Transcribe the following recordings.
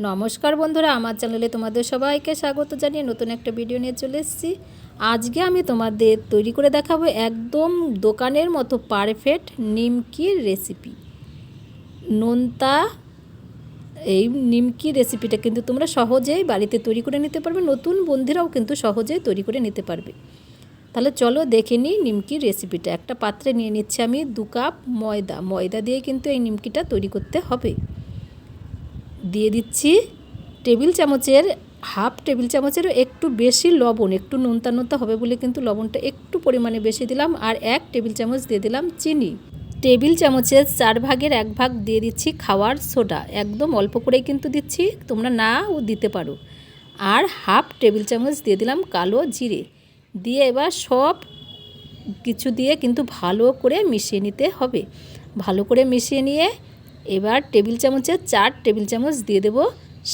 নমস্কার বন্ধুরা, আমার চ্যানেলে তোমাদের সবাইকে স্বাগত জানিয়ে নতুন একটা ভিডিও নিয়ে চলে এসেছি। আজকে আমি তোমাদের তৈরি করে দেখাবো একদম দোকানের মতো পারফেক্ট নিমকির রেসিপি। নোনতা এই নিমকি রেসিপিটা কিন্তু তোমরা সহজেই বাড়িতে তৈরি করে নিতে পারবে, নতুন বন্ধুরাও কিন্তু সহজেই তৈরি করে নিতে পারবে। তাহলে চলো দেখে নিই নিমকির রেসিপিটা। একটা পাত্রে নিয়ে নিচ্ছি আমি 2 কাপ ময়দা দিয়ে কিন্তু এই নিমকিটা তৈরি করতে হবে। দিয়ে দিচ্ছি টেবিল চামচের হাফ টেবিল চামচেরও একটু বেশি লবণ, একটু নোনতা নোনতা হবে বলে কিন্তু লবণটা একটু পরিমাণে বেশি দিলাম। আর 1 টেবিল চামচ দিয়ে দিলাম চিনি। টেবিল চামচের 4 ভাগের 1 ভাগ দিয়ে দিচ্ছি খাওয়ার সোডা, একদম অল্প করেই কিন্তু দিচ্ছি, তোমরা নাও দিতে পারো। আর হাফ টেবিল চামচ দিয়ে দিলাম কালো জিরে দিয়ে এবার সব কিছু দিয়ে কিন্তু ভালো করে মিশিয়ে নিতে হবে। ভালো করে মিশিয়ে নিয়ে এবার টেবিল চামচের 4 টেবিল চামচ দিয়ে দেব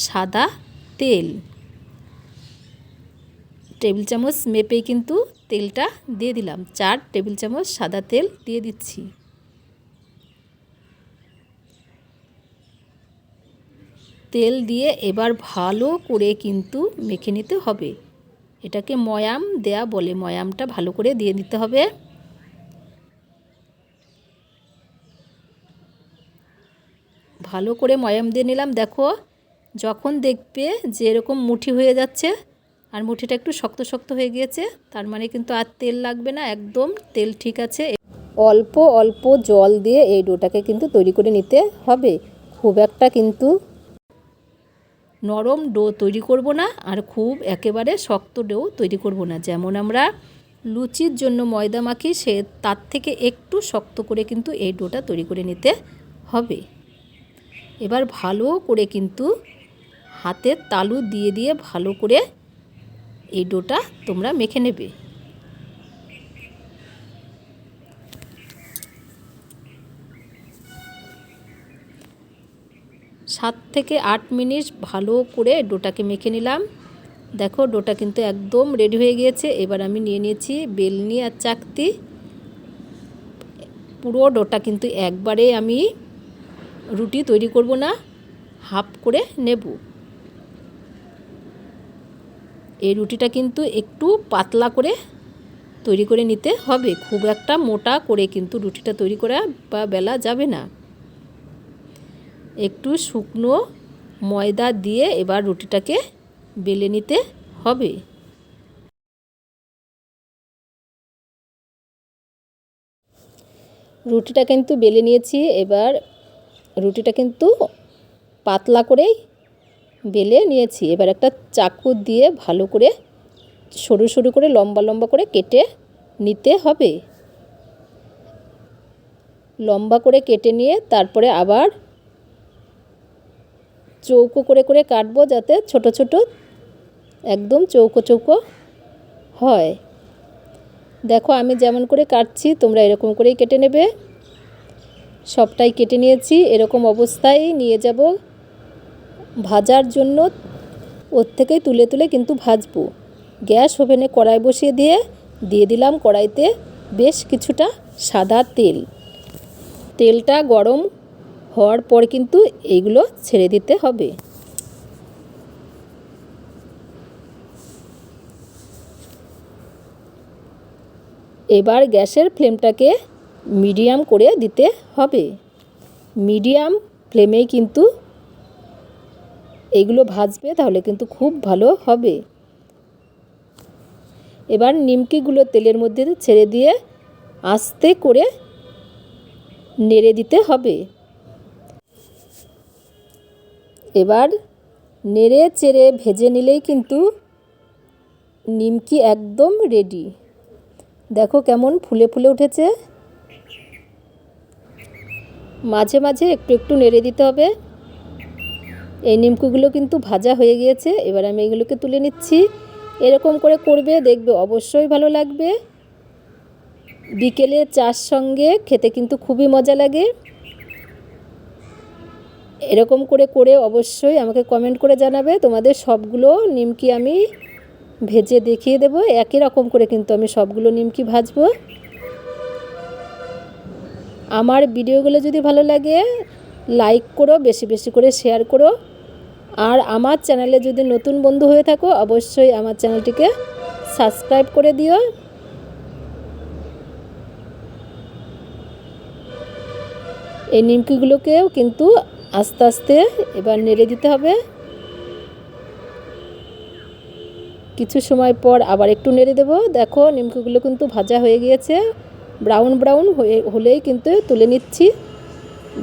সাদা তেল। টেবিল চামচ মেপেই কিন্তু তেলটা দিয়ে দিলাম। 4 টেবিল চামচ সাদা তেল দিয়ে দিচ্ছি। তেল দিয়ে এবার ভালো করে কিন্তু মেখে নিতে হবে। এটাকে ময়াম দেয়া বলে, ময়ামটা ভালো করে দিয়ে দিতে হবে। ভালো করে ময়াম দিয়ে নিলাম। দেখো যখন দেখবে যে এরকম মুঠি হয়ে যাচ্ছে আর মুঠিটা একটু শক্ত শক্ত হয়ে গিয়েছে, তার মানে কিন্তু আর তেল লাগবে না, একদম তেল ঠিক আছে। অল্প অল্প জল দিয়ে এই ডোটাকে কিন্তু তৈরি করে নিতে হবে। খুব একটা কিন্তু নরম ডো তৈরি করব না, আর খুব একেবারে শক্ত ডো তৈরি করব না। যেমন আমরা লুচির জন্য ময়দা মাখি সে তার থেকে একটু শক্ত করে কিন্তু এই ডোটা তৈরি করে নিতে হবে। এবার ভালো করে কিন্তু হাতের তালু দিয়ে দিয়ে ভালো করে এই ডোটা তোমরা মেখে নেবে। 7 থেকে 8 মিনিট ভালো করে ডোটাকে মেখে নিলাম। দেখো ডোটা কিন্তু একদম রেডি হয়ে গিয়েছে। এবার আমি নিয়ে নিয়েছি বেলনি আর চাকতি। পুরো ডোটা কিন্তু একবারে আমি রুটি তৈরি করব না, হাফ করে নেব। এই রুটিটা কিন্তু একটু পাতলা করে তৈরি করে নিতে হবে, খুব একটা মোটা করে কিন্তু রুটিটা তৈরি করা বা বেলা যাবে না। একটু শুকনো ময়দা দিয়ে এবার রুটিটাকে বেলে নিতে হবে। রুটিটা কিন্তু বেলে নিয়েছি। এবার রুটিটা কিন্তু পাতলা করেই বেলে নিয়েছি। এবার একটা চাকু দিয়ে ভালো করে সরু সরু করে লম্বা লম্বা করে কেটে নিতে হবে। লম্বা করে কেটে নিয়ে তারপরে আবার চৌকো করে করে কাটবো, যাতে ছোট ছোট একদম চৌকো চৌকো হয়। দেখো আমি যেমন করে কাটছি তোমরা এরকম করেই কেটে নেবে। সবটাই কেটে নিয়েছি, এরকম অবস্থায় নিয়ে যাব ভাজার জন্য। ওর থেকেই তুলে তুলে কিন্তু ভাজবো। গ্যাস ওভেনে কড়াই বসিয়ে দিয়ে দিলাম কড়াইতে বেশ কিছুটা সাদা তেল। তেলটা গরম হওয়ার পর কিন্তু এইগুলো ছেড়ে দিতে হবে। এবার গ্যাসের ফ্লেমটাকে মিডিয়াম করে দিতে হবে। মিডিয়াম ফ্লেমেই কিন্তু এগুলো ভাজবে, তাহলে কিন্তু খুব ভালো হবে। এবার নিমকিগুলো তেলের মধ্যে ছেড়ে দিয়ে আস্তে করে নেড়ে দিতে হবে। এবার নেড়ে চেড়ে ভেজে নিলেই কিন্তু নিমকি একদম রেডি। দেখো কেমন ফুলে ফুলে উঠেছে। মাঝে মাঝে একটু একটু নেড়ে দিতে হবে। এই নিমকিগুলো কিন্তু ভাজা হয়ে গিয়েছে। এবার আমি এগুলোকে তুলে নিচ্ছি। এরকম করে করবে, দেখবে অবশ্যই ভালো লাগবে। বিকেলে চার সঙ্গে খেতে কিন্তু খুবই মজা লাগে। এরকম করে করে অবশ্যই আমাকে কমেন্ট করে জানাবে। তোমাদের সবগুলো নিমকি আমি ভেজে দেখিয়ে দেব। একই রকম করে কিন্তু আমি সবগুলো নিমকি ভাজবো। আমার ভিডিওগুলো যদি ভালো লাগে লাইক করো, বেশি বেশি করে শেয়ার করো। আর আমার চ্যানেলে যদি নতুন বন্ধু হয়ে থাকো অবশ্যই আমার চ্যানেলটিকে সাবস্ক্রাইব করে দিও। এই নিমকিগুলোকেও কিন্তু আস্তে আস্তে এবার নেড়ে দিতে হবে। কিছু সময় পর আবার একটু নেড়ে দেব। দেখো নিমকিগুলো কিন্তু ভাজা হয়ে গিয়েছে, ব্রাউন ব্রাউন হলেই কিন্তু তুলে নিচ্ছি।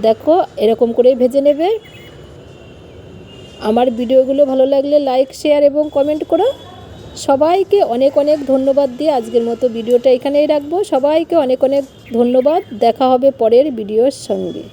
দেখো এরকম করেই ভেজে নেবে। আমার ভিডিওগুলো ভালো লাগলে লাইক, শেয়ার এবং কমেন্ট করো। সবাইকে অনেক অনেক ধন্যবাদ দিয়ে আজকের মতো ভিডিওটা এখানেই রাখবো। সবাইকে অনেক অনেক ধন্যবাদ। দেখা হবে পরের ভিডিওর সঙ্গে।